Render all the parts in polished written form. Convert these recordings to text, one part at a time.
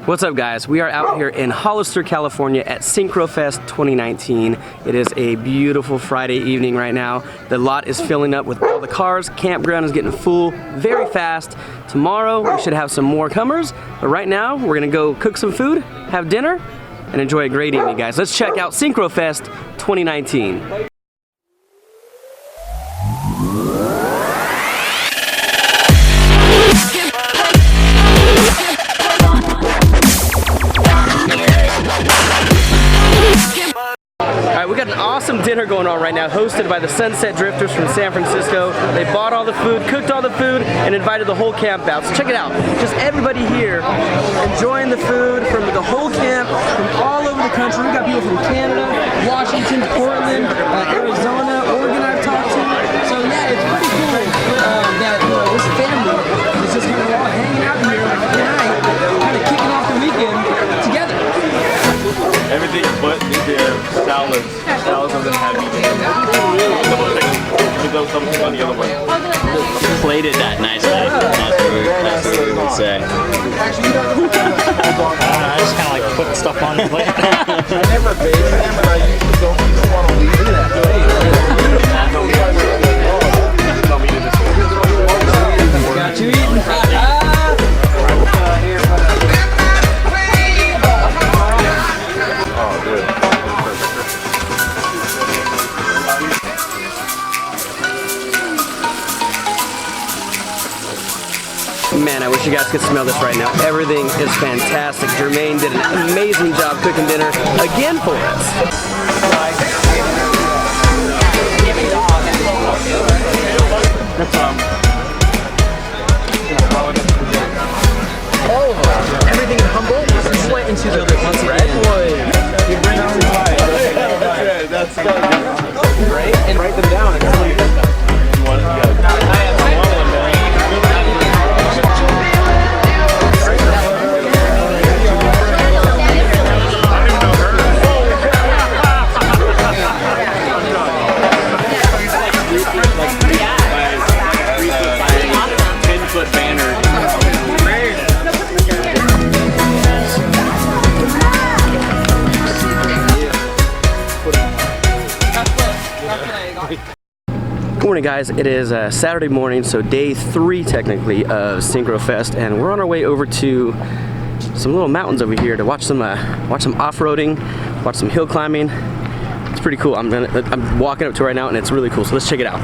What's up, guys? We are out here in Hollister, California at Syncrofest 2019. It is a beautiful Friday evening right now. The lot is filling up with all the cars. Campground is getting full very fast. Tomorrow we should have some more comers, but right now we're gonna go cook some food, have dinner, and enjoy a great evening, guys. Let's check out Syncrofest 2019. We got an awesome dinner going on right now, hosted by the Sunset Drifters from San Francisco. They bought all the food, cooked all the food, and invited the whole camp out. So check it out. Just everybody here enjoying the food from the whole camp, from all over the country. We got people from Canada, Washington, Portland, Arizona, Oregon I've talked to. So yeah, it's pretty cool that this family is just kind of all hanging out here tonight, kind of kicking off the weekend together. Everything but their salads. Salads doesn't have meat in them. Something on the other one. Plated that nicely. That's what we would say. I just kind of like putting stuff on the plate. I never bathe in them, and I usually don't even want to leave it that way. Got you eating. Man, I wish you guys could smell this right now. Everything is fantastic. Jermaine did an amazing job cooking dinner again for us. Oh, everything in Humboldt just went into the red boy. You bring it to life. That's right, and write them down. You want it to go. Good morning, guys. It is Saturday morning, so day 3 technically of Syncrofest, and we're on our way over to some little mountains over here to watch some off-roading, watch some hill climbing. It's pretty cool. I'm walking up to it right now, and it's really cool. So let's check it out.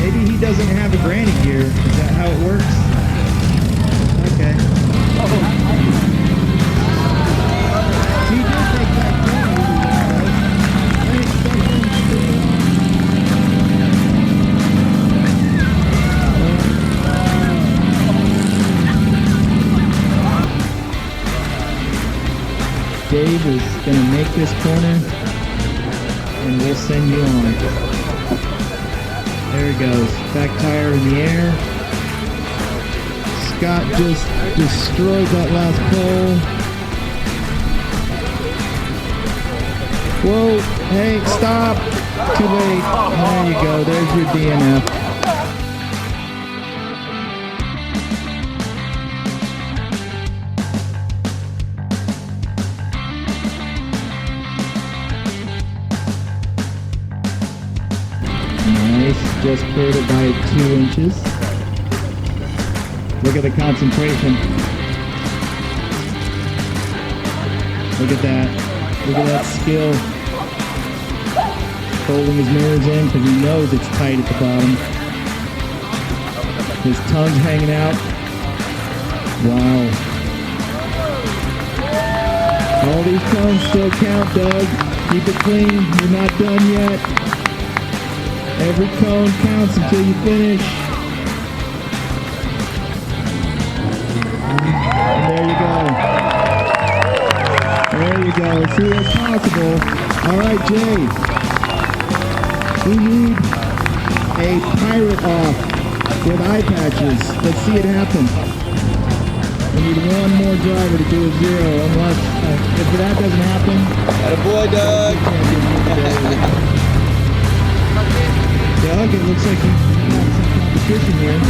Maybe he doesn't have a granny gear. Is that how it works? Okay. He did take that granny Dave is going to make this corner, and we'll send you on. There he goes. Back tire in the air. Scott just destroyed that last pole. Whoa. Hey, stop. Too late. There you go. There's your DNF. Nice, just cleared it by 2 inches. Look at the concentration. Look at that. Look at that skill. Folding his mirrors in because he knows it's tight at the bottom. His tongue's hanging out. Wow. All these cones still count, Doug. Keep it clean. You're not done yet. Every cone counts until you finish. And there you go. There you go. Let's see what's possible. All right, Jay. We need a pirate off with eye patches. Let's see it happen. We need one more driver to do a 0, unless if that doesn't happen. Attaboy, Doug. looks like we have some competition here.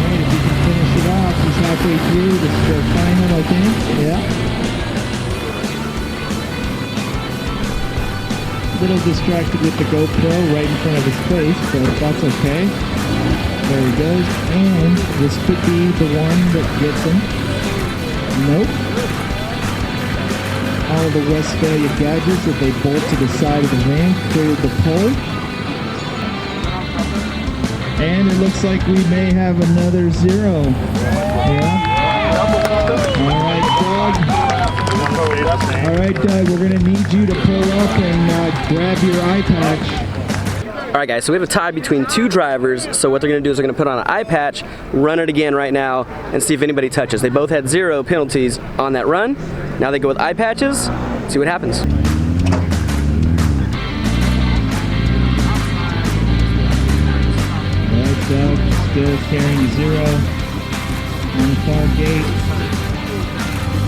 Alright, if you can finish it off, he's halfway through. This is their final, I think. Yeah. A little distracted with the GoPro right in front of his face, but that's okay. There he goes. And this could be the one that gets him. Nope. All the Westphalia gadgets that they bolt to the side of the van cleared the pole. And it looks like we may have another 0. Yeah. All right, Doug, we're going to need you to pull up and grab your eye patch. All right, guys, so we have a tie between 2 drivers. So what they're going to do is they're going to put on an eye patch, run it again right now, and see if anybody touches. They both had 0 penalties on that run. Now they go with eye patches, see what happens. All right, Doug, still carrying 0 on the far gate.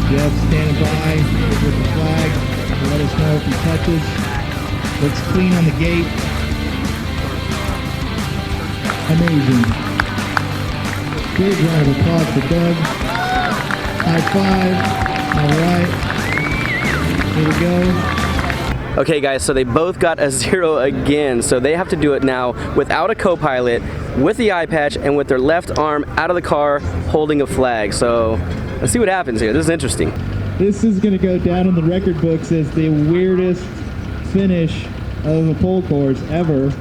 Jeff standing by with the flag to let us know if he touches. Looks clean on the gate. Amazing. Big round of applause for Doug. High five. All right. Here we go. Okay, guys, so they both got a 0 again. So they have to do it now without a co-pilot, with the eye patch, and with their left arm out of the car holding a flag. So let's see what happens here. This is interesting. This is going to go down in the record books as the weirdest finish of a pole course ever.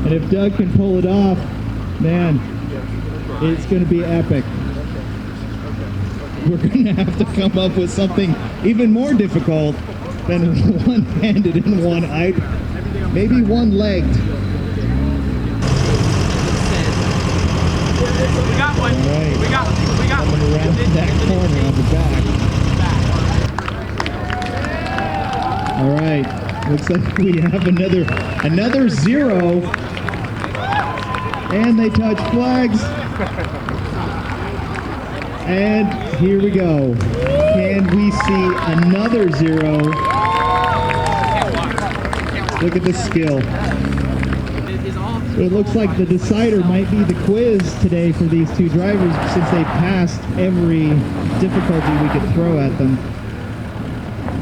And if Doug can pull it off, man, it's going to be epic. We're going to have to come up with something even more difficult than one-handed and one-eyed, maybe one-legged. We got one. All right. We got Coming one. around that corner on the back. All right. Looks like we have another 0. And they touch flags. And here we go. Can we see another 0? Look at the skill. So it looks like the decider might be the quiz today for these 2 drivers, since they passed every difficulty we could throw at them.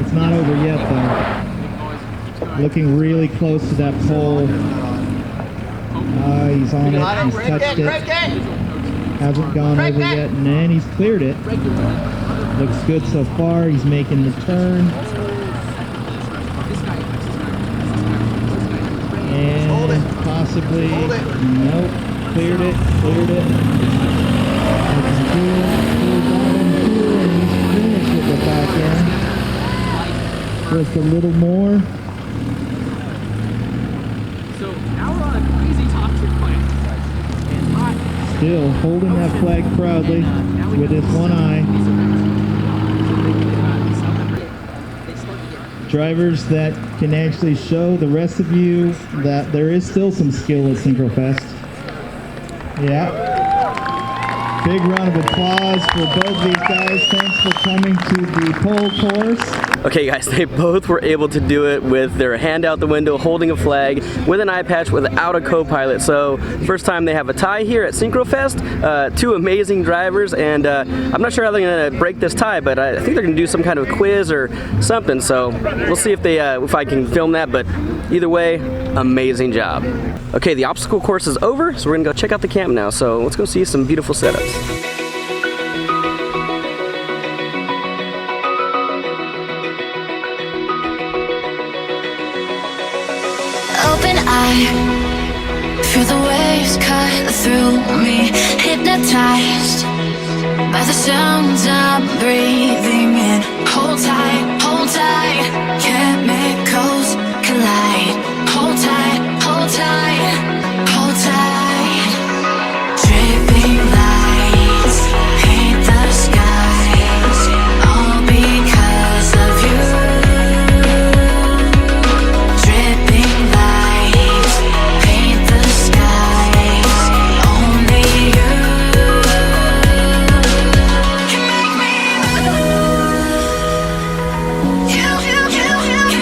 It's not over yet, though. Looking really close to that pole. He's on it. He's touched it. Hasn't gone over yet, and then he's cleared it. Looks good so far. He's making the turn. And possibly, nope, cleared it. Looking good. And he's finished with the back end. Just a little more. So now we're on a crazy top trick plan. Still holding that flag proudly with his one eye. Drivers that can actually show the rest of you that there is still some skill at Syncrofest. Yeah. Big round of applause for both these guys. Thanks for coming to the pole course. Okay, guys, they both were able to do it with their hand out the window, holding a flag, with an eye patch, without a co-pilot. So, first time they have a tie here at Syncrofest. 2 amazing drivers, and I'm not sure how they're going to break this tie, but I think they're going to do some kind of quiz or something. So, we'll see if I can film that. But either way, amazing job. Okay, the obstacle course is over, so we're going to go check out the camp now. So, let's go see some beautiful setups. Open eye, feel the waves cut through me, hypnotized by the sounds I'm breathing in. Hold tight, chemicals collide. Hold tight, hold tight, hold tight. Dripping lights paint the skies, all because of you. Dripping lights paint the skies, only you can make me. You can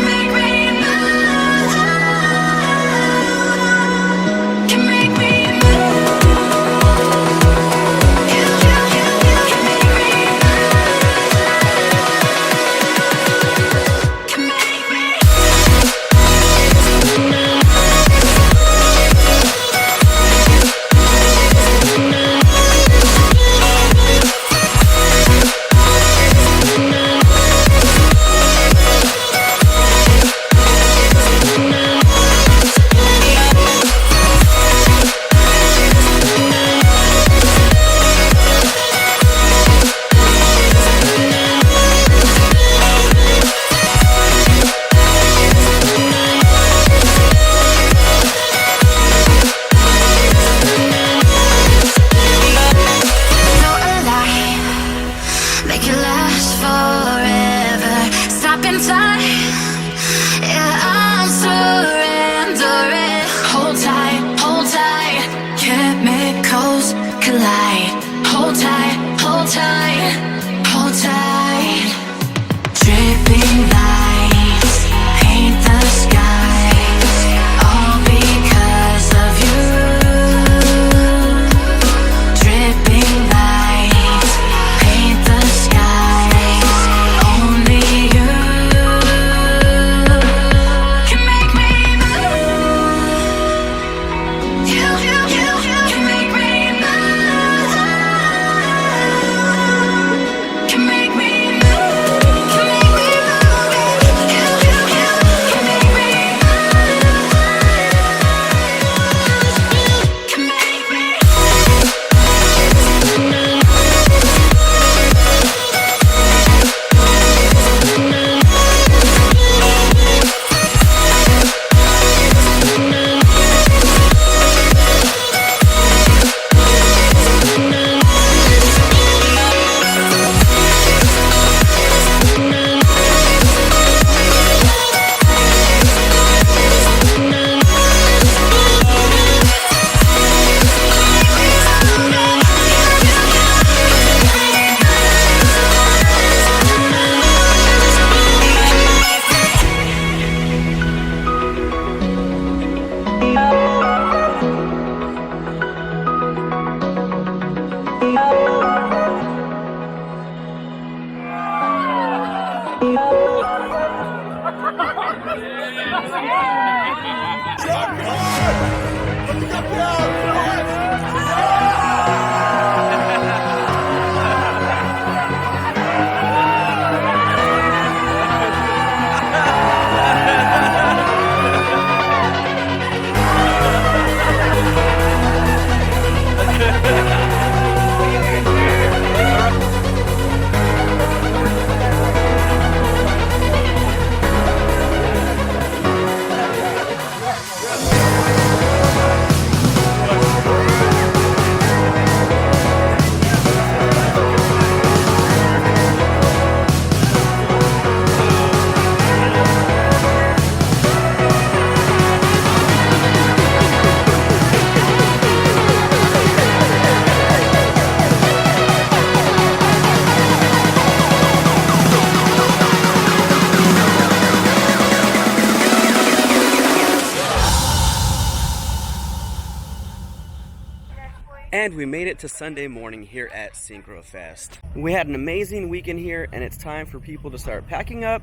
And we made it to Sunday morning here at Syncrofest. We had an amazing weekend here, and it's time for people to start packing up,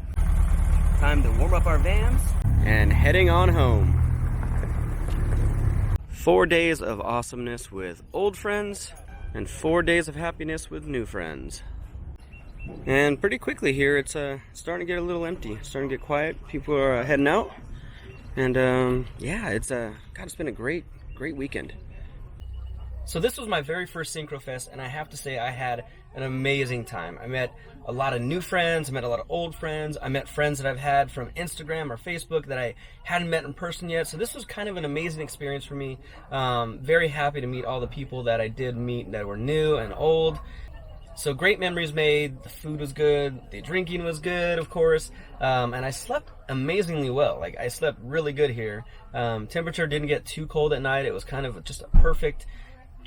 time to warm up our vans, and heading on home. 4 days of awesomeness with old friends, and 4 days of happiness with new friends. And pretty quickly here, it's starting to get a little empty, starting to get quiet. People are heading out, and yeah, it's been a great weekend. So this was my very first Syncrofest, and I have to say I had an amazing time. I met a lot of new friends, I met a lot of old friends, I met friends that I've had from Instagram or Facebook that I hadn't met in person yet. So this was kind of an amazing experience for me. Very happy to meet all the people that I did meet that were new and old. So great memories made, the food was good, the drinking was good, of course, and I slept amazingly well. Like, I slept really good here. Temperature didn't get too cold at night. It was kind of just a perfect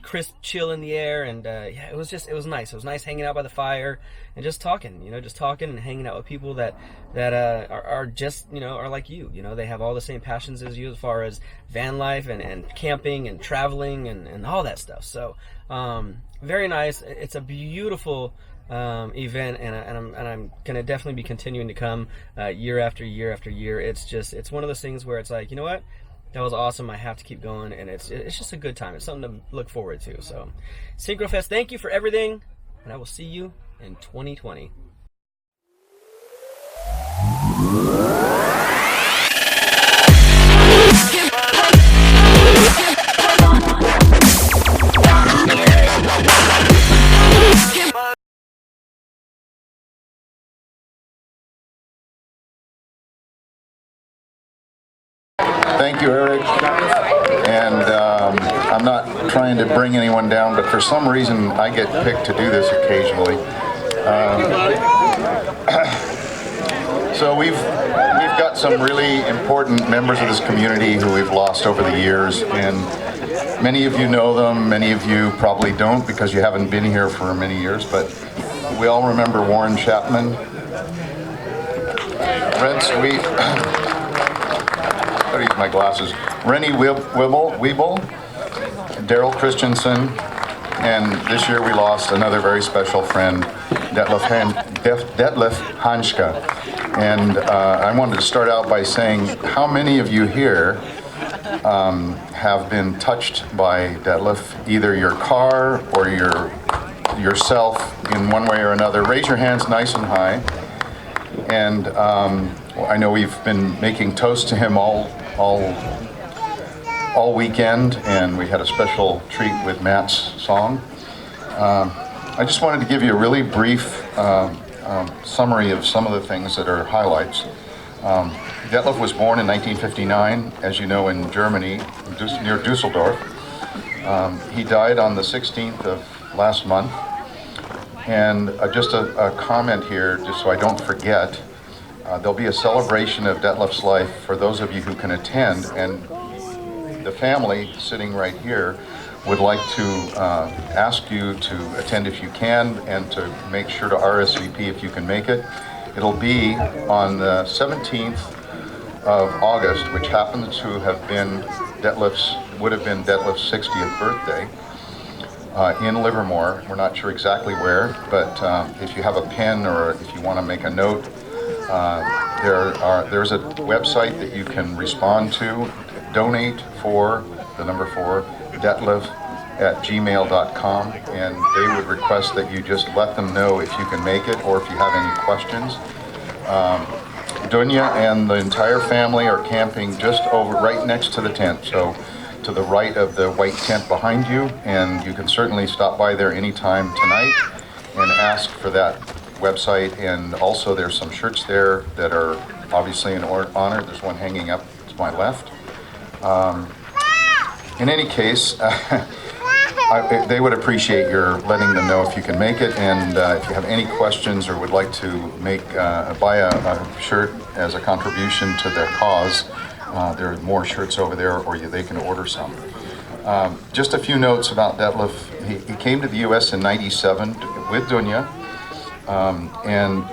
crisp chill in the air, and yeah, it was nice. It was nice hanging out by the fire and just talking, and hanging out with people that are just, are like you. They have all the same passions as you as far as van life and camping and traveling and all that stuff. So very nice. It's a beautiful event, and I'm gonna definitely be continuing to come year after year after year. It's one of those things where it's like, you know what, that was awesome, I have to keep going, and it's just a good time. It's something to look forward to. So Syncrofest, thank you for everything, and I will see you in 2020. Thank you, Eric. And I'm not trying to bring anyone down, but for some reason I get picked to do this occasionally. So we've got some really important members of this community who we've lost over the years, and many of you know them, many of you probably don't because you haven't been here for many years, but we all remember Warren Chapman. Gotta use my glasses. Rennie Wiebel, Daryl Christensen, and this year we lost another very special friend, Detlef Hanschke. And I wanted to start out by saying how many of you here have been touched by Detlef, either your car or yourself in one way or another. Raise your hands nice and high. And I know we've been making toast to him all weekend, and we had a special treat with Matt's song. I just wanted to give you a really brief summary of some of the things that are highlights. Detlef was born in 1959, as you know, in Germany, near Dusseldorf. He died on the 16th of last month. And just a comment here, just so I don't forget, there'll be a celebration of Detlef's life for those of you who can attend, and the family sitting right here would like to ask you to attend if you can, and to make sure to RSVP if you can make it. It'll be on the 17th of August, which happens to have been would have been Detlef's 60th birthday. In Livermore. We're not sure exactly where, but if you have a pen or if you want to make a note, There's a website that you can respond to, donate for, the number 4, detlef@gmail.com, and they would request that you just let them know if you can make it or if you have any questions. Dunya and the entire family are camping just over right next to the tent, so to the right of the white tent behind you, and you can certainly stop by there anytime tonight and ask for that website. And also there's some shirts there that are obviously in honor. There's one hanging up to my left. In any case, they would appreciate your letting them know if you can make it, and if you have any questions or would like to buy a shirt as a contribution to their cause, there are more shirts over there, or they can order some. Just a few notes about Detlef. He came to the U.S. in '97 with Dunya, and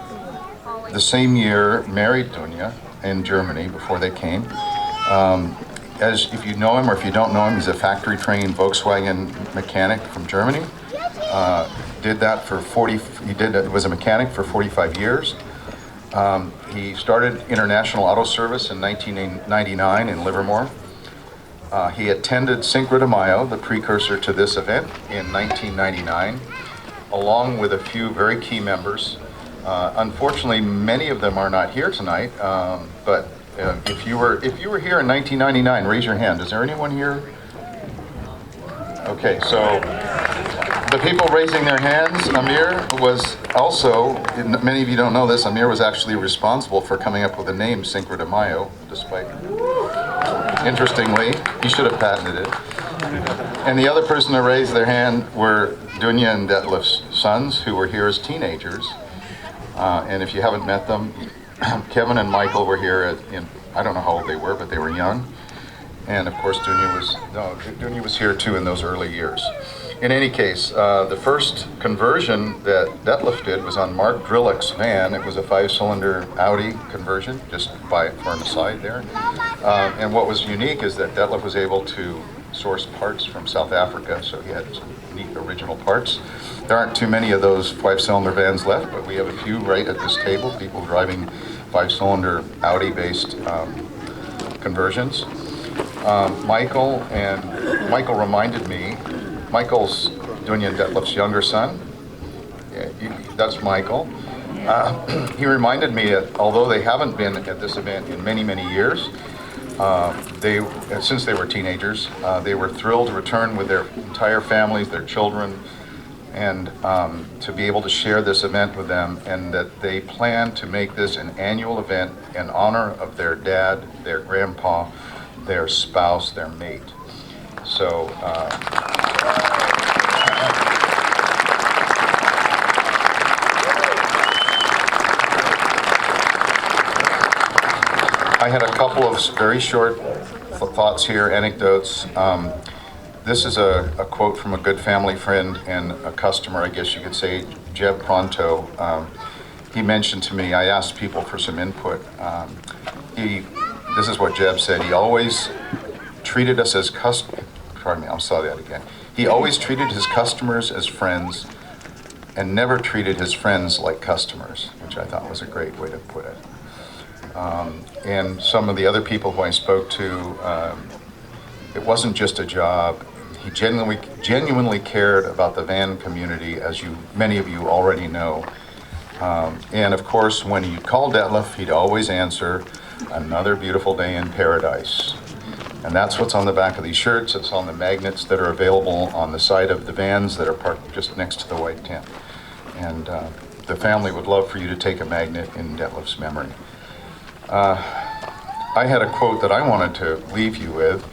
the same year married Dunya in Germany before they came. As if you know him or if you don't know him, he's a factory-trained Volkswagen mechanic from Germany. Was a mechanic for 45 years. He started International Auto Service in 1999 in Livermore. He attended Cinco de Mayo, the precursor to this event, in 1999, along with a few very key members. Unfortunately, many of them are not here tonight, but if you were here in 1999, raise your hand. Is there anyone here? Okay, so the people raising their hands, Amir was also, many of you don't know this, Amir was actually responsible for coming up with the name Cinco de Mayo, despite, interestingly, he should have patented it. And the other person to raise their hand were Dunya and Detlef's sons, who were here as teenagers. And if you haven't met them, Kevin and Michael were here I don't know how old they were, but they were young. And of course, Dunya was here too in those early years. In any case, the first conversion that Detlef did was on Mark Drillick's van. It was a 5-cylinder Audi conversion, just for an aside there. And what was unique is that Detlef was able to source parts from South Africa, so he had some neat original parts. There aren't too many of those 5-cylinder vans left, but we have a few right at this table, people driving 5-cylinder Audi-based conversions. Michael reminded me, Michael's Dunya and Detlef's younger son. Yeah, that's Michael. He reminded me that although they haven't been at this event in many, many years, since they were teenagers, they were thrilled to return with their entire families, their children, and to be able to share this event with them, and that they plan to make this an annual event in honor of their dad, their grandpa, their spouse, their mate. So I had a couple of very short thoughts here, anecdotes. This is a quote from a good family friend and a customer, I guess you could say, Jeb Pronto. He mentioned to me, I asked people for some input. This is what Jeb said. He always treated us as He always treated his customers as friends and never treated his friends like customers, which I thought was a great way to put it. And some of the other people who I spoke to, it wasn't just a job. He genuinely cared about the van community, as many of you already know. And of course, when you called Detlef, he'd always answer, "Another beautiful day in paradise." And that's what's on the back of these shirts. It's on the magnets that are available on the side of the vans that are parked just next to the white tent. And the family would love for you to take a magnet in Detlef's memory. I had a quote that I wanted to leave you with,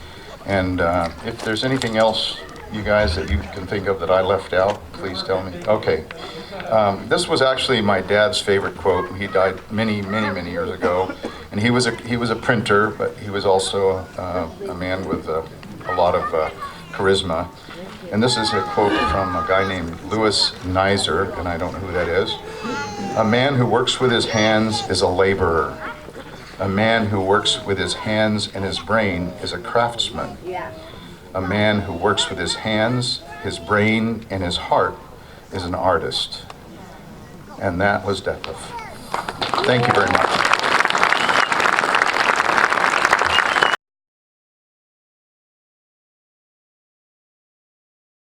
and if there's anything else, you guys, that you can think of that I left out, please tell me. Okay. This was actually my dad's favorite quote. He died many, many, many years ago, and he was a printer, but he was also a man with a lot of charisma. And this is a quote from a guy named Louis Nizer, and I don't know who that is. "A man who works with his hands is a laborer. A man who works with his hands and his brain is a craftsman. A man who works with his hands, his brain, and his heart is an artist." And that was Detlef. Thank you very much.